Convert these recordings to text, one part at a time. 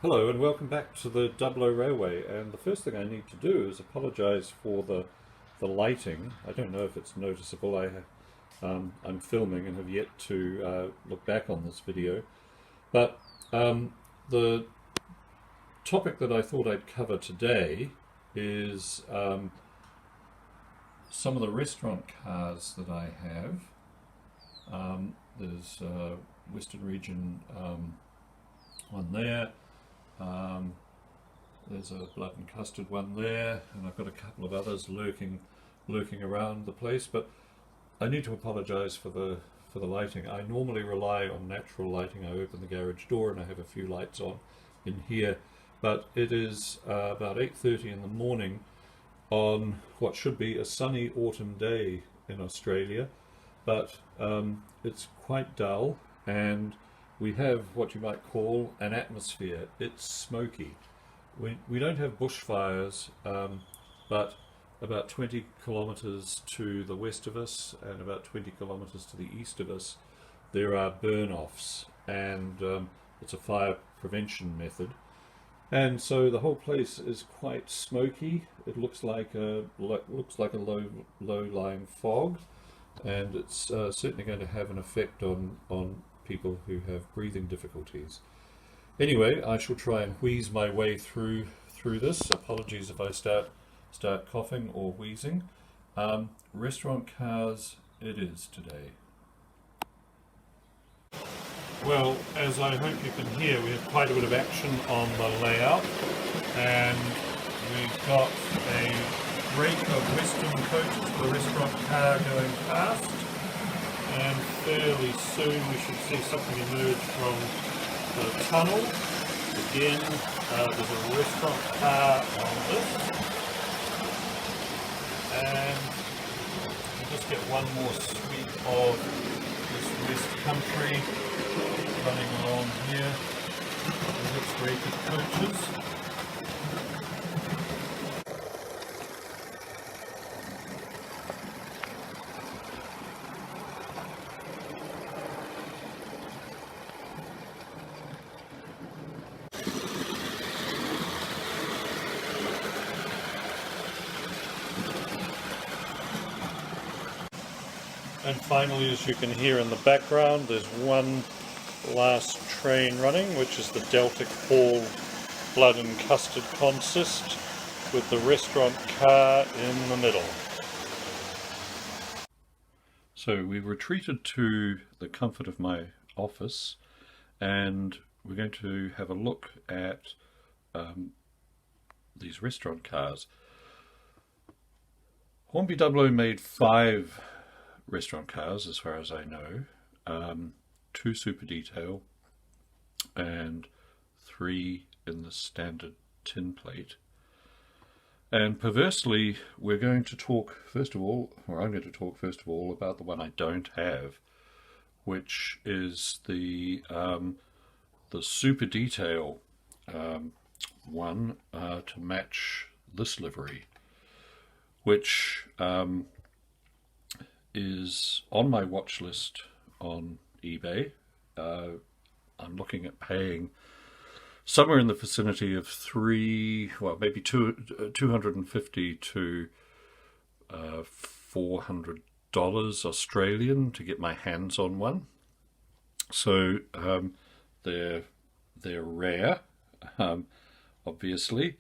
Hello and welcome back to the Dublo Railway, and the first thing I need to do is apologise for the lighting. I don't know if it's noticeable. I'm filming and have yet to look back on this video, but the topic that I thought I'd cover today is some of the restaurant cars that I have. There's Western Region one there. There's a blood and custard one there, and I've got a couple of others lurking around the place. But I need to apologise for the lighting. I normally rely on natural lighting. I open the garage door and I have a few lights on in here. But it is about 8:30 in the morning on what should be a sunny autumn day in Australia, but it's quite dull, and we have what you might call an atmosphere. It's smoky. We don't have bushfires, but about 20 kilometres to the west of us and about 20 kilometres to the east of us there are burn-offs, and it's a fire prevention method. And so the whole place is quite smoky. It looks like a low-lying fog, and it's certainly going to have an effect on people who have breathing difficulties. Anyway, I shall try and wheeze my way through this. Apologies if I start coughing or wheezing. Restaurant cars it is today. Well, as I hope you can hear, we have quite a bit of action on the layout, and we've got a rake of Western coaches for the restaurant car going past, and fairly soon we should see something emerge from the tunnel. Again, there's a restaurant car on this, and we'll just get one more sweep of this West Country running along here with its rake of coaches. And finally, as you can hear in the background, there's one last train running, which is the Deltic Hall Blood and Custard Consist, with the restaurant car in the middle. So we've retreated to the comfort of my office, and we're going to have a look at these restaurant cars. Hornby Dublo made 5 restaurant cars as far as I know, 2 super detail and 3 in the standard tin plate. And perversely, we're going to talk first of all, or I'm going to talk first of all, about the one I don't have, which is the super detail one to match this livery, which is on my watch list on eBay. I'm looking at paying somewhere in the vicinity of maybe $250 to $400 Australian to get my hands on one. So they're rare, obviously.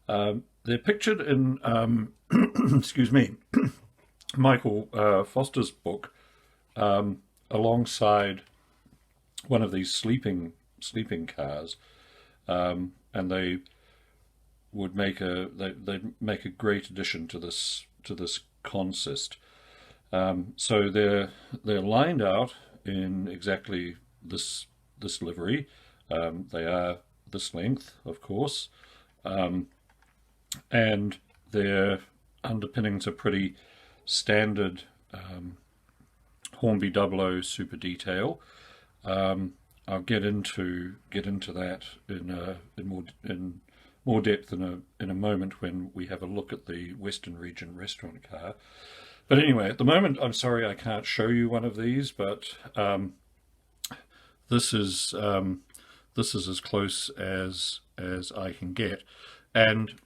They're pictured in excuse me, Michael Foster's book, alongside one of these sleeping cars, and they would make they'd make a great addition to this consist. So they're lined out in exactly this livery. They are this length, of course, and their underpinnings are pretty standard Hornby Dublo super detail. I'll get into that in more depth in a moment when we have a look at the Western Region restaurant car. But anyway, at the moment, I'm sorry I can't show you one of these, but this is as close as as I can get. And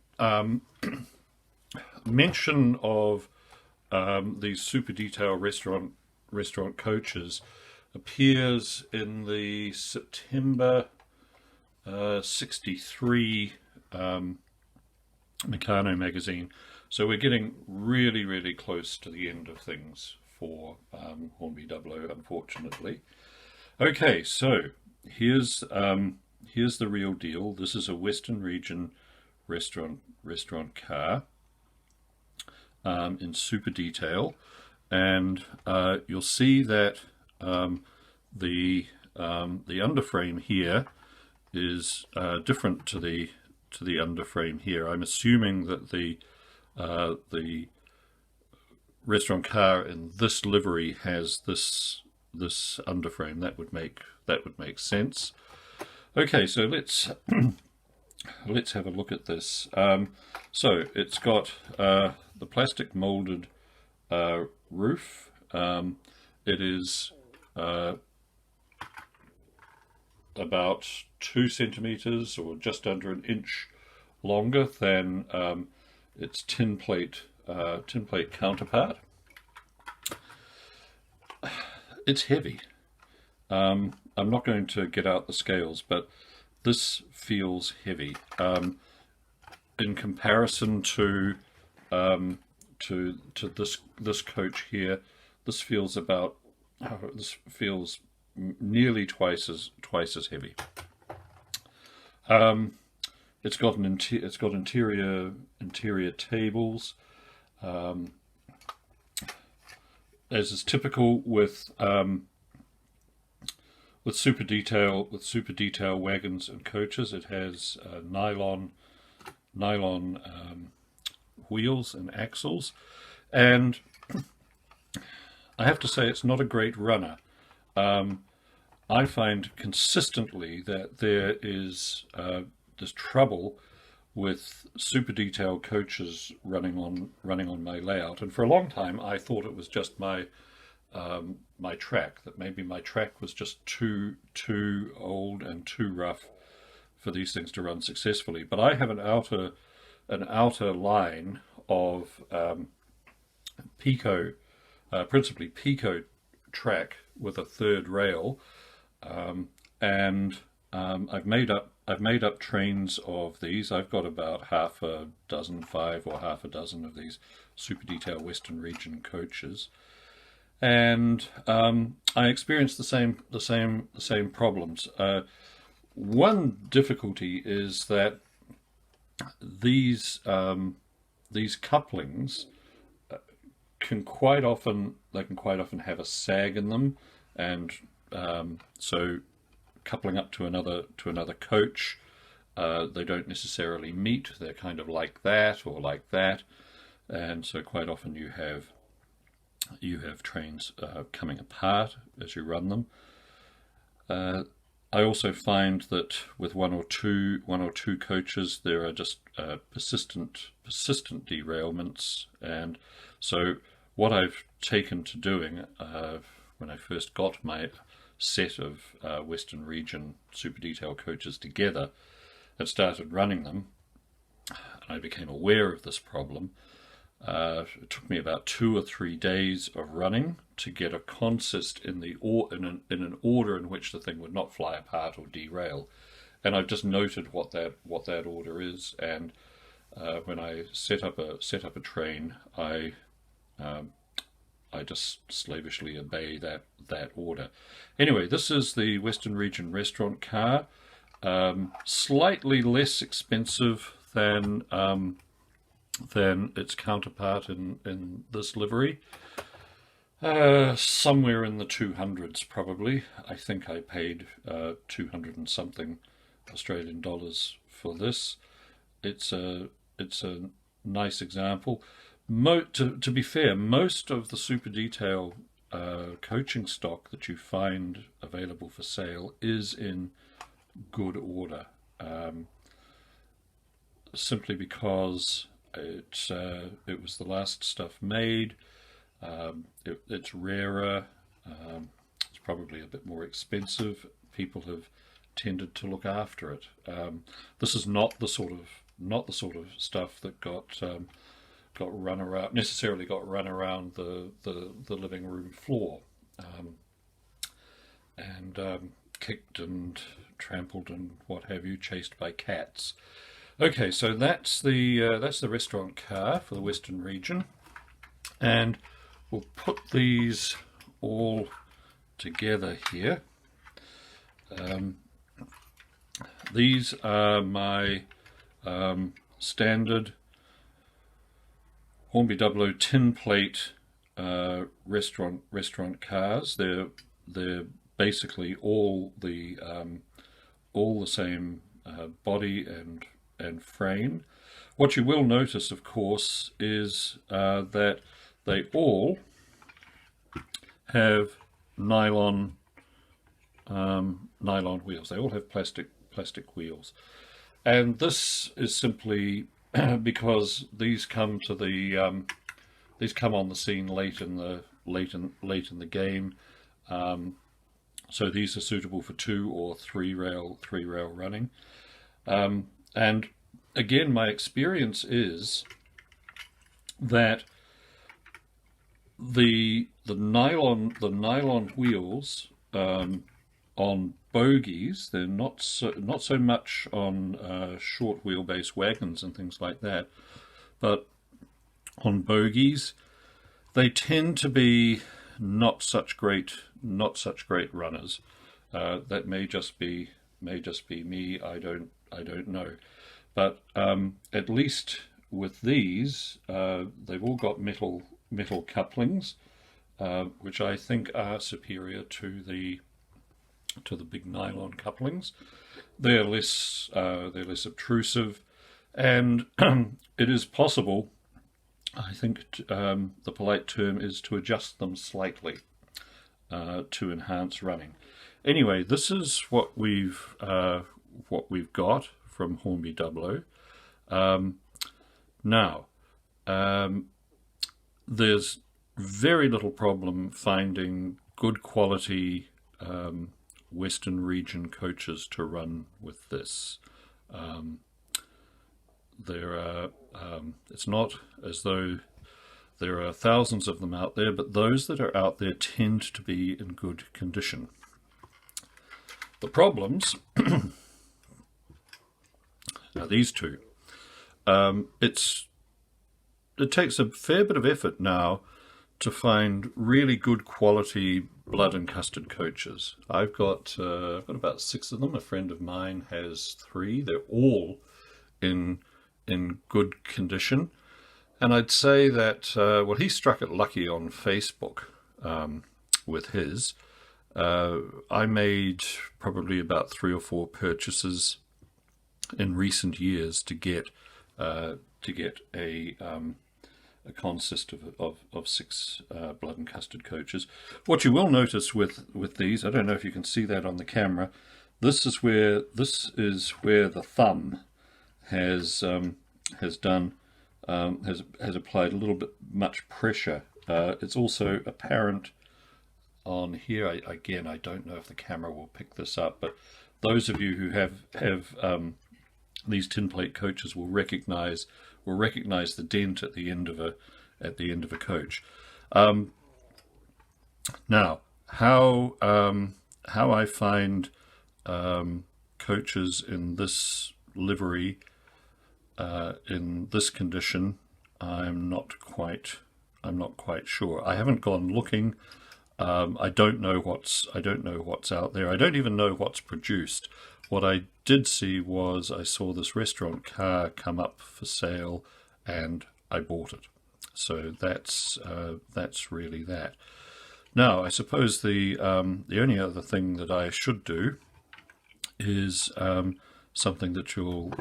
mention of these super detail restaurant coaches appears in the September 63 Meccano magazine. So we're getting really close to the end of things for Hornby Dublo, unfortunately. Okay, so here's the real deal. This is a Western Region restaurant car in super detail, and you'll see that the underframe here is different to the underframe here. I'm assuming that the restaurant car in this livery has this underframe. That would make sense. Okay, so let's let's have a look at this. So it's got the plastic molded roof. It is about 2 centimeters or just under an inch longer than its tin plate counterpart. It's heavy. I'm not going to get out the scales, but this feels heavy in comparison to this coach here. This feels nearly twice as heavy. It's got interior tables, as is typical with super detail wagons and coaches. It has nylon wheels and axles, and I have to say it's not a great runner. I find consistently that there is this trouble with super detailed coaches running on my layout, and for a long time I thought it was just my track, that maybe my track was just too old and too rough for these things to run successfully. But I have an outer line of principally Pico track with a third rail, and I've made up trains of these. I've got about 5 or half a dozen of these super detail Western Region coaches, and I experienced the same problems. One difficulty is that these couplings can quite often have a sag in them, and so coupling up to another coach, they don't necessarily meet. They're kind of like that or like that, and so quite often you have trains coming apart as you run them. I also find that with one or two coaches there are just persistent derailments, and so what I've taken to doing when I first got my set of Western Region super detail coaches together and started running them, and I became aware of this problem. It took me about 2 or 3 days of running to get a consist in an order in which the thing would not fly apart or derail, and I've just noted what that order is, and when I set up a train, I just slavishly obey that order. Anyway, this is the Western Region restaurant car, slightly less expensive than its counterpart in this livery. Somewhere in the 200s probably. I think I paid 200 and something Australian dollars for this. It's a nice example. To be fair, most of the super detail coaching stock that you find available for sale is in good order, simply because it was the last stuff made. It's rarer. It's probably a bit more expensive. People have tended to look after it. This is not the sort of stuff that got run around, necessarily got run around the living room floor, and kicked and trampled and what have you, chased by cats. Okay, so that's the restaurant car for the Western region, and we'll put these all together here. These are my standard Hornby Dublo tin plate restaurant cars. They're basically all the same body and frame. What you will notice, of course, is that they all have nylon wheels. They all have plastic wheels, and this is simply because these come on the scene late in the game. So these are suitable for 2 or 3 rail running. And again, my experience is that the nylon wheels on bogies, they're not so much on short wheelbase wagons and things like that, but on bogies they tend to be not such great runners. That may just be me. I don't know, but at least with these, they've all got metal couplings, which I think are superior to the big nylon couplings. They're less obtrusive, and it is possible, I think the polite term is, to adjust them slightly to enhance running. Anyway, this is what we've got from Hornby Dublo. Now, there's very little problem finding good quality Western region coaches to run with this. It's not as though there are thousands of them out there, but those that are out there tend to be in good condition. The problems are these two. It takes a fair bit of effort now to find really good quality blood and custard coaches. I've got about 6 of them. A friend of mine has 3. They're all in good condition, and I'd say that he struck it lucky on Facebook with his. I made probably about 3 or 4 purchases in recent years to get a consist of 6 blood and custard coaches. What you will notice with these, I don't know if you can see that on the camera, this is where the thumb has applied a little bit much pressure. It's also apparent on here. Again, I don't know if the camera will pick this up, but those of you who have these tin plate coaches will recognize the dent at the end of a coach. Now, how I find coaches in this livery, in this condition, I'm not quite sure. I haven't gone looking. I don't know what's out there. I don't even know what's produced. What I did see was, I saw this restaurant car come up for sale, and I bought it. So that's really that. Now, I suppose the only other thing that I should do is something that you'll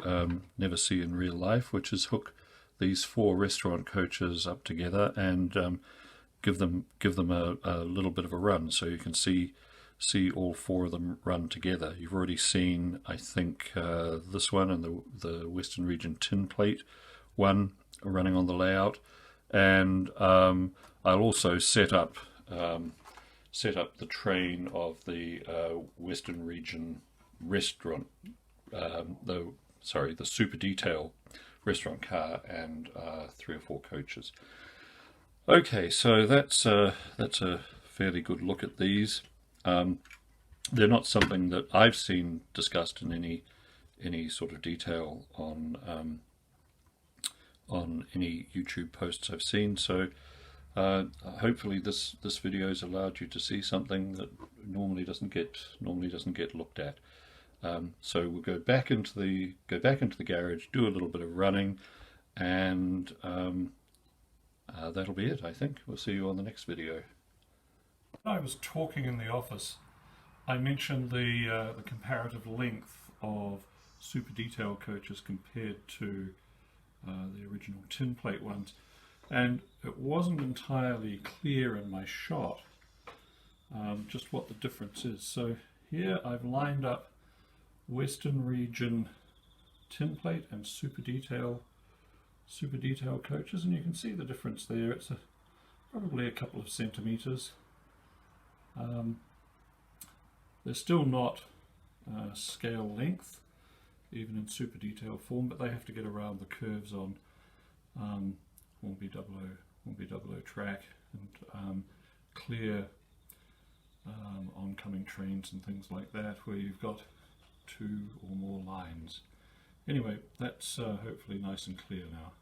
never see in real life, which is hook these 4 restaurant coaches up together and give them a little bit of a run, so you can see all 4 of them run together. You've already seen, I think, this one and the Western Region tin plate one running on the layout, and I'll also set up the train of the Western Region restaurant, the super detail restaurant car, and 3 or 4 coaches. Okay, so that's a fairly good look at these. They're not something that I've seen discussed in any sort of detail on any YouTube posts I've seen. So hopefully this video's allowed you to see something that normally doesn't get looked at. So we'll go back into the garage, do a little bit of running, and that'll be it. I think we'll see you on the next video. When I was talking in the office, I mentioned the comparative length of super detail coaches compared to the original tin plate ones, and it wasn't entirely clear in my shot just what the difference is. So here I've lined up Western region tin plate and super detail coaches, and you can see the difference there. It's probably a couple of centimeters. They're still not scale length, even in super detail form, but they have to get around the curves on Hornby Dublo track, and clear oncoming trains and things like that, where you've got 2 or more lines. Anyway, that's hopefully nice and clear now.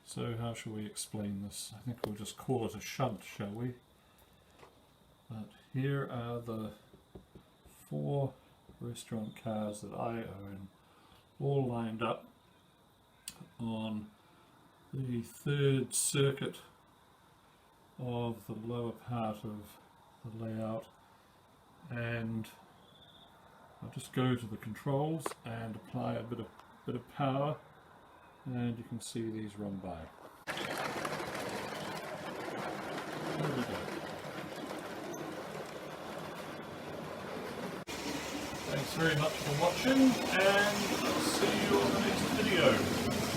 So how shall we explain this? I think we'll just call it a shunt, shall we? But here are the 4 restaurant cars that I own, all lined up on the 3rd circuit of the lower part of the layout, and I'll just go to the controls and apply a bit of power, and you can see these run by. There we go. Thanks very much for watching, and I'll see you on the next video.